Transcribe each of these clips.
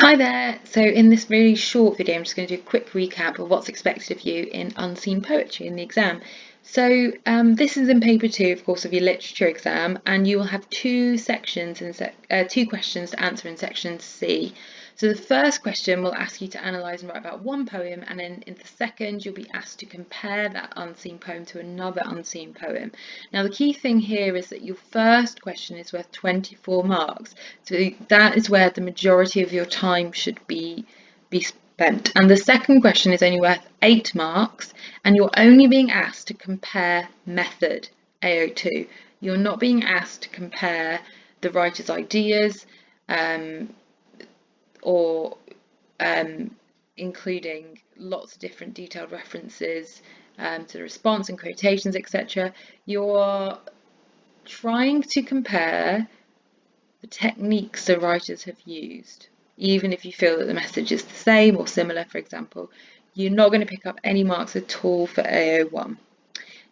Hi there! So in this really short video I'm just going to do a quick recap of what's expected of you in unseen poetry in the exam. So this is in paper 2 of course of your literature exam, and you will have two sections and two questions to answer in section C. So the first question will ask you to analyse and write about one poem, and then in the second you'll be asked to compare that unseen poem to another unseen poem. Now the key thing here is that your first question is worth 24 marks, so that is where the majority of your time should be spent. And the second question is only worth 8 marks, and you're only being asked to compare method, AO2. You're not being asked to compare the writer's ideas, or including lots of different detailed references to the response and quotations, etc. You're trying to compare the techniques the writers have used, even if you feel that the message is the same or similar, for example. You're not going to pick up any marks at all for AO1.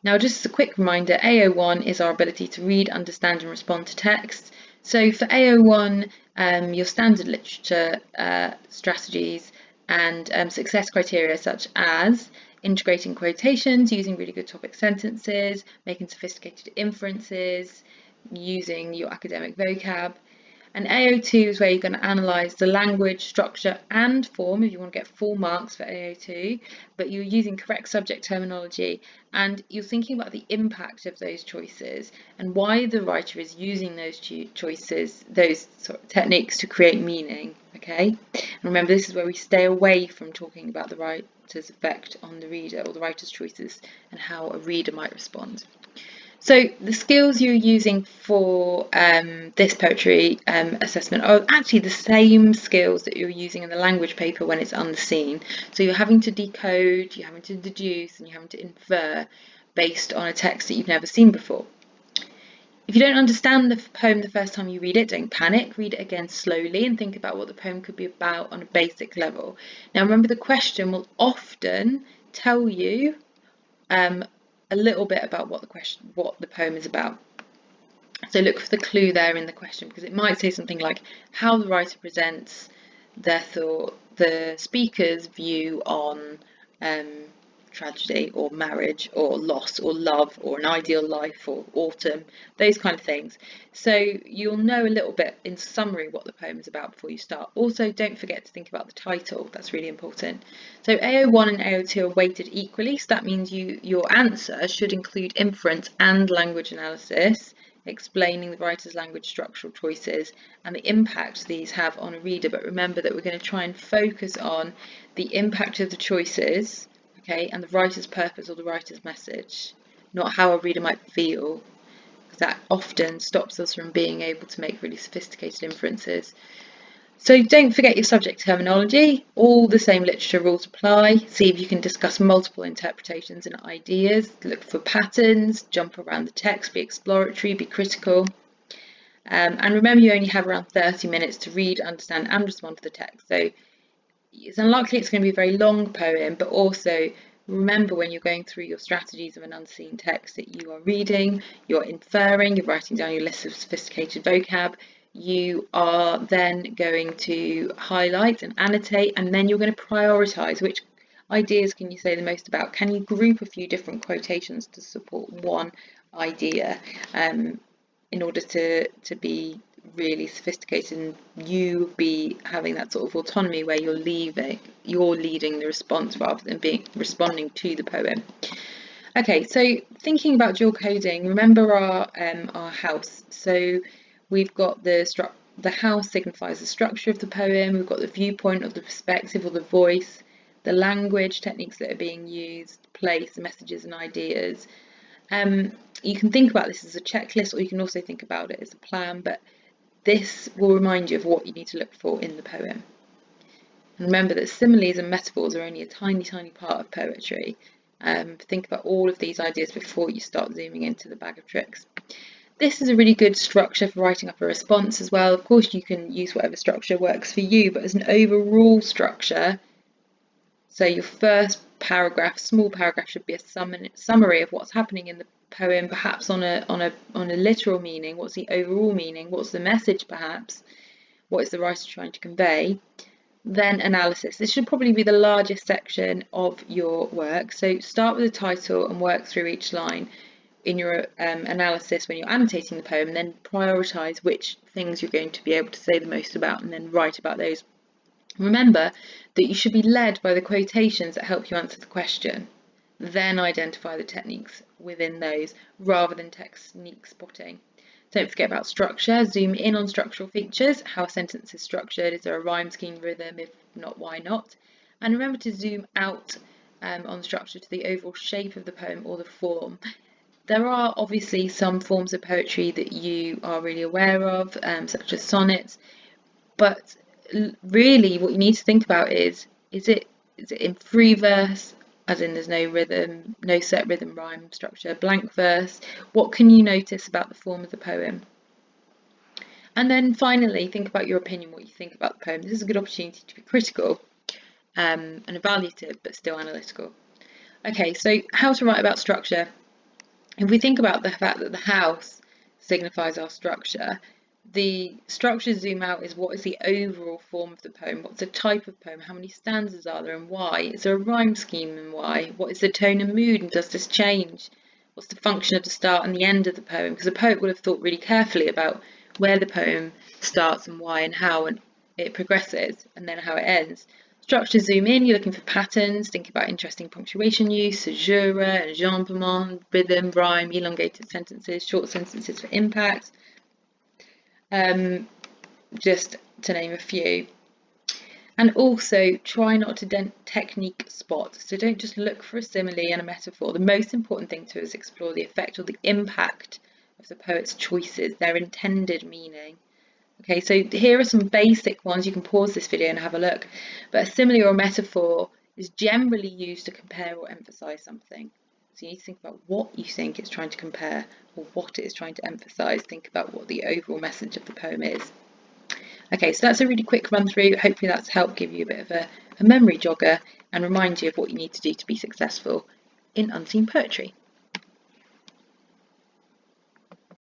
Now, just as a quick reminder, AO1 is our ability to read, understand and respond to text. So for AO1, your standard literature strategies and success criteria such as integrating quotations, using really good topic sentences, making sophisticated inferences, using your academic vocab. And AO2 is where you're going to analyse the language, structure and form if you want to get full marks for AO2, but you're using correct subject terminology and you're thinking about the impact of those choices and why the writer is using those choices, those sort of techniques to create meaning. Okay, and remember, this is where we stay away from talking about the writer's effect on the reader or the writer's choices and how a reader might respond. So the skills you're using for this poetry assessment are actually the same skills that you're using in the language paper when it's unseen. So you're having to decode, you're having to deduce, and you're having to infer based on a text that you've never seen before. If you don't understand the poem the first time you read it, don't panic. Read it again slowly and think about what the poem could be about on a basic level. Now remember, the question will often tell you a little bit about what the poem is about. So look for the clue there in the question, because it might say something like how the writer presents their thought, the speaker's view on tragedy or marriage or loss or love or an ideal life or autumn, those kind of things. So you'll know a little bit in summary what the poem is about before you start. Also, don't forget to think about the title, that's really important. So AO1 and AO2 are weighted equally, so that means your answer should include inference and language analysis, explaining the writer's language structural choices and the impact these have on a reader. But remember that we're going to try and focus on the impact of the choices, okay, and the writer's purpose or the writer's message, not how a reader might feel, because that often stops us from being able to make really sophisticated inferences. So don't forget your subject terminology. All the same literature rules apply. See if you can discuss multiple interpretations and ideas. Look for patterns, jump around the text, be exploratory, be critical. And remember, you only have around 30 minutes to read, understand and respond to the text. So it's unlikely it's going to be a very long poem, but also remember, when you're going through your strategies of an unseen text, that you are reading, you're inferring, you're writing down your list of sophisticated vocab. You are then going to highlight and annotate, and then you're going to prioritise which ideas can you say the most about. Can you group a few different quotations to support one idea in order to be really sophisticated and you be having that sort of autonomy where you're leading the response rather than responding to the poem. Okay, so thinking about dualcoding, remember our house. So we've got the house signifies the structure of the poem, we've got the viewpoint or the perspective or the voice, the language, techniques that are being used, place, messages and ideas. You can think about this as a checklist, or you can also think about it as a plan, but this will remind you of what you need to look for in the poem. And remember that similes and metaphors are only a tiny, tiny part of poetry. Think about all of these ideas before you start zooming into the bag of tricks. This is a really good structure for writing up a response as well. Of course, you can use whatever structure works for you, but as an overall structure, so your first paragraph, small paragraph, should be a summary of what's happening in the poem, perhaps on a literal meaning. What's the overall meaning? What's the message, perhaps? What is the writer trying to convey? Then analysis. This should probably be the largest section of your work. So start with the title and work through each line in your analysis when you're annotating the poem, and then prioritise which things you're going to be able to say the most about, and then write about those. Remember that you should be led by the quotations that help you answer the question. Then identify the techniques within those rather than technique spotting. Don't forget about structure. Zoom in on structural features, how a sentence is structured. Is there a rhyme scheme, rhythm? If not, why not? And remember to zoom out on structure to the overall shape of the poem or the form. There are obviously some forms of poetry that you are really aware of, such as sonnets, but really what you need to think about is it in free verse, as in there's no rhythm, no set rhythm, rhyme structure, blank verse? What can you notice about the form of the poem? And then finally, think about your opinion, what you think about the poem. This is a good opportunity to be critical and evaluative, but still analytical. Okay, so how to write about structure. If we think about the fact that the house signifies our structure, the structure zoom out is what is the overall form of the poem, what's the type of poem, how many stanzas are there and why, is there a rhyme scheme and why, what is the tone and mood and does this change, what's the function of the start and the end of the poem, because a poet would have thought really carefully about where the poem starts and why and how it progresses and then how it ends. Structure zoom in, you're looking for patterns, think about interesting punctuation use, caesura, enjambment, rhythm, rhyme, elongated sentences, short sentences for impact, just to name a few. And also try not to technique spot. So don't just look for a simile and a metaphor. The most important thing to is explore the effect or the impact of the poet's choices, their intended meaning. Okay, so here are some basic ones. You can pause this video and have a look. But a simile or a metaphor is generally used to compare or emphasize something. So you need to think about what you think it's trying to compare or what it is trying to emphasize. Think about what the overall message of the poem is. Okay, so that's a really quick run through. Hopefully that's helped give you a bit of a memory jogger and remind you of what you need to do to be successful in unseen poetry.